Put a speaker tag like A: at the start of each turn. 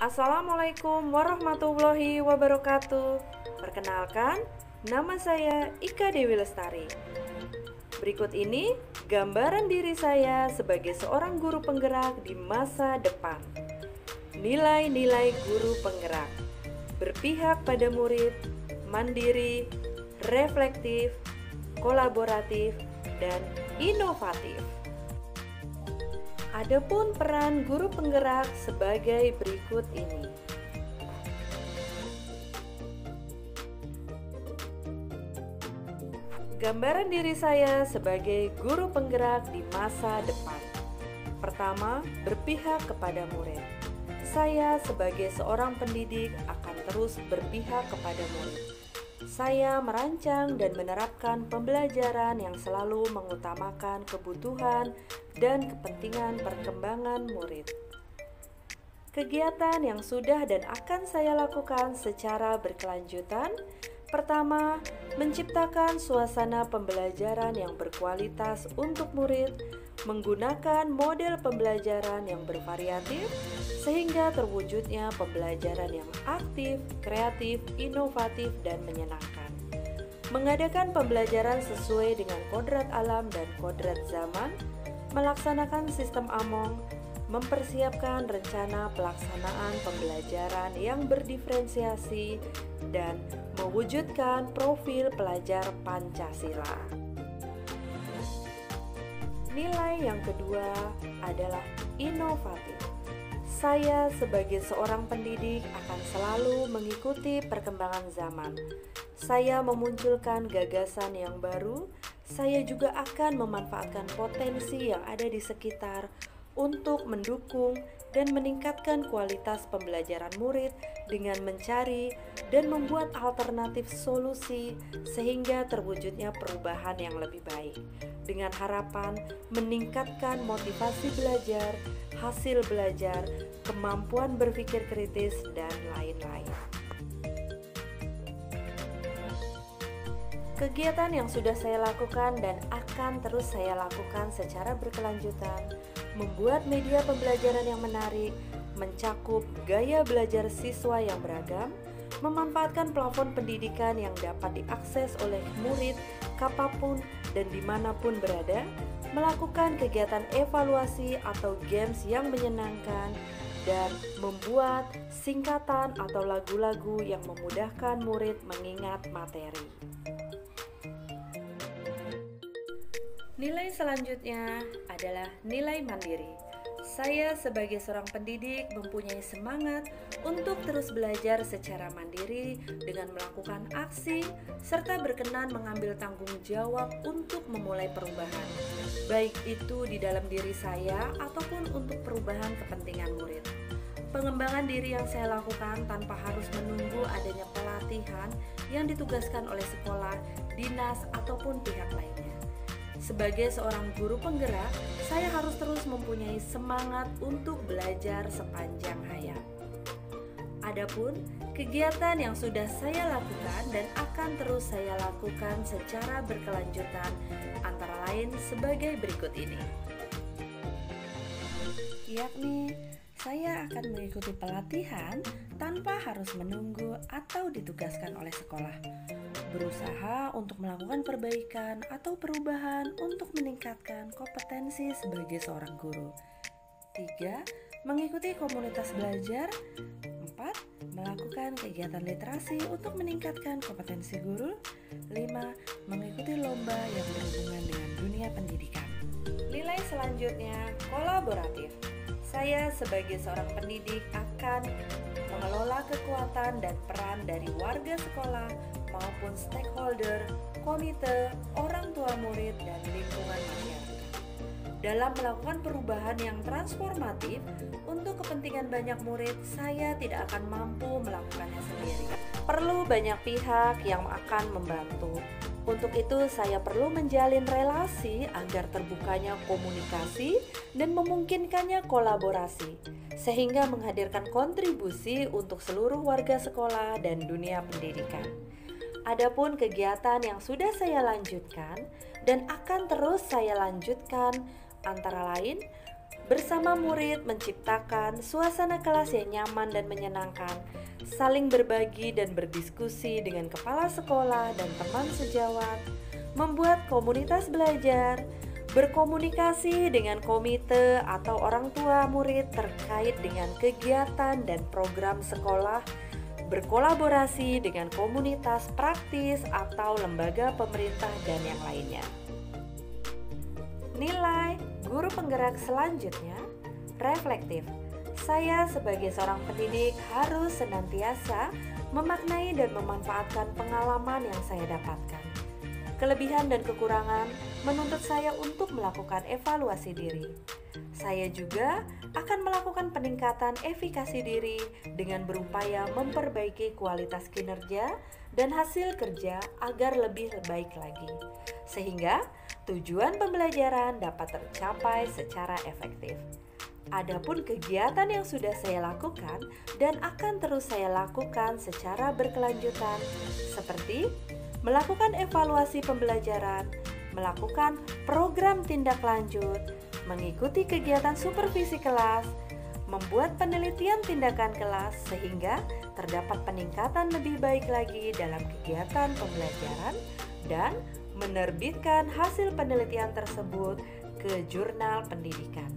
A: Assalamualaikum warahmatullahi wabarakatuh. Perkenalkan, nama saya Ika Dewi Lestari. Berikut ini gambaran diri saya sebagai seorang guru penggerak di masa depan. Nilai-nilai guru penggerak: berpihak pada murid, mandiri, reflektif, kolaboratif, dan inovatif. Adapun peran guru penggerak sebagai berikut ini. Gambaran diri saya sebagai guru penggerak di masa depan. Pertama, berpihak kepada murid. Saya sebagai seorang pendidik akan terus berpihak kepada murid. Saya merancang dan menerapkan pembelajaran yang selalu mengutamakan kebutuhan dan kepentingan perkembangan murid. Kegiatan yang sudah dan akan saya lakukan secara berkelanjutan: pertama, menciptakan suasana pembelajaran yang berkualitas untuk murid, menggunakan model pembelajaran yang bervariatif sehingga terwujudnya pembelajaran yang aktif, kreatif, inovatif, dan menyenangkan. Mengadakan pembelajaran sesuai dengan kodrat alam dan kodrat zaman, melaksanakan sistem AMONG, mempersiapkan rencana pelaksanaan pembelajaran yang berdiferensiasi, dan mewujudkan profil pelajar Pancasila. Nilai yang kedua adalah inovatif. Saya sebagai seorang pendidik akan selalu mengikuti perkembangan zaman. Saya memunculkan gagasan yang baru. Saya juga akan memanfaatkan potensi yang ada di sekitar untuk mendukung dan meningkatkan kualitas pembelajaran murid dengan mencari dan membuat alternatif solusi sehingga terwujudnya perubahan yang lebih baik, dengan harapan meningkatkan motivasi belajar, hasil belajar, kemampuan berpikir kritis, dan lain-lain. Kegiatan yang sudah saya lakukan dan akan terus saya lakukan secara berkelanjutan: membuat media pembelajaran yang menarik, mencakup gaya belajar siswa yang beragam, memanfaatkan plafon pendidikan yang dapat diakses oleh murid kapanpun dan dimanapun berada, melakukan kegiatan evaluasi atau games yang menyenangkan, dan membuat singkatan atau lagu-lagu yang memudahkan murid mengingat materi. Nilai selanjutnya adalah nilai mandiri. Saya sebagai seorang pendidik mempunyai semangat untuk terus belajar secara mandiri dengan melakukan aksi serta berkenan mengambil tanggung jawab untuk memulai perubahan, baik itu di dalam diri saya ataupun untuk perubahan kepentingan murid. Pengembangan diri yang saya lakukan tanpa harus menunggu adanya pelatihan yang ditugaskan oleh sekolah, dinas, ataupun pihak lainnya. Sebagai seorang guru penggerak, saya harus terus mempunyai semangat untuk belajar sepanjang hayat. Adapun kegiatan yang sudah saya lakukan dan akan terus saya lakukan secara berkelanjutan antara lain sebagai berikut ini. Yakni, saya akan mengikuti pelatihan tanpa harus menunggu atau ditugaskan oleh sekolah. Berusaha untuk melakukan perbaikan atau perubahan untuk meningkatkan kompetensi sebagai seorang guru. 3. Mengikuti komunitas belajar. 4. Melakukan kegiatan literasi untuk meningkatkan kompetensi guru. 5. Mengikuti lomba yang berhubungan dengan dunia pendidikan. Nilai selanjutnya, kolaboratif. Saya sebagai seorang pendidik akan mengelola kekuatan dan peran dari warga sekolah maupun stakeholder, komite, orang tua murid, dan lingkungan masyarakat dalam melakukan perubahan yang transformatif untuk kepentingan banyak murid. Saya tidak akan mampu melakukannya sendiri. Perlu banyak pihak yang akan membantu. Untuk itu saya perlu menjalin relasi agar terbukanya komunikasi dan memungkinkannya kolaborasi, sehingga menghadirkan kontribusi untuk seluruh warga sekolah dan dunia pendidikan. Adapun kegiatan yang sudah saya lanjutkan dan akan terus saya lanjutkan antara lain Bersama murid menciptakan suasana kelas yang nyaman dan menyenangkan, saling berbagi dan berdiskusi dengan kepala sekolah dan teman sejawat, membuat komunitas belajar, berkomunikasi dengan komite atau orang tua murid terkait dengan kegiatan dan program sekolah, berkolaborasi dengan komunitas praktis atau lembaga pemerintah dan yang lainnya. Nilai guru penggerak selanjutnya, reflektif. Saya sebagai seorang pendidik harus senantiasa memaknai dan memanfaatkan pengalaman yang saya dapatkan. Kelebihan dan kekurangan menuntut saya untuk melakukan evaluasi diri. Saya juga akan melakukan peningkatan efikasi diri dengan berupaya memperbaiki kualitas kinerja dan hasil kerja agar lebih baik lagi, sehingga tujuan pembelajaran dapat tercapai secara efektif. Adapun kegiatan yang sudah saya lakukan dan akan terus saya lakukan secara berkelanjutan, seperti melakukan evaluasi pembelajaran, melakukan program tindak lanjut, mengikuti kegiatan supervisi kelas, membuat penelitian tindakan kelas sehingga terdapat peningkatan lebih baik lagi dalam kegiatan pembelajaran, dan menerbitkan hasil penelitian tersebut ke jurnal pendidikan.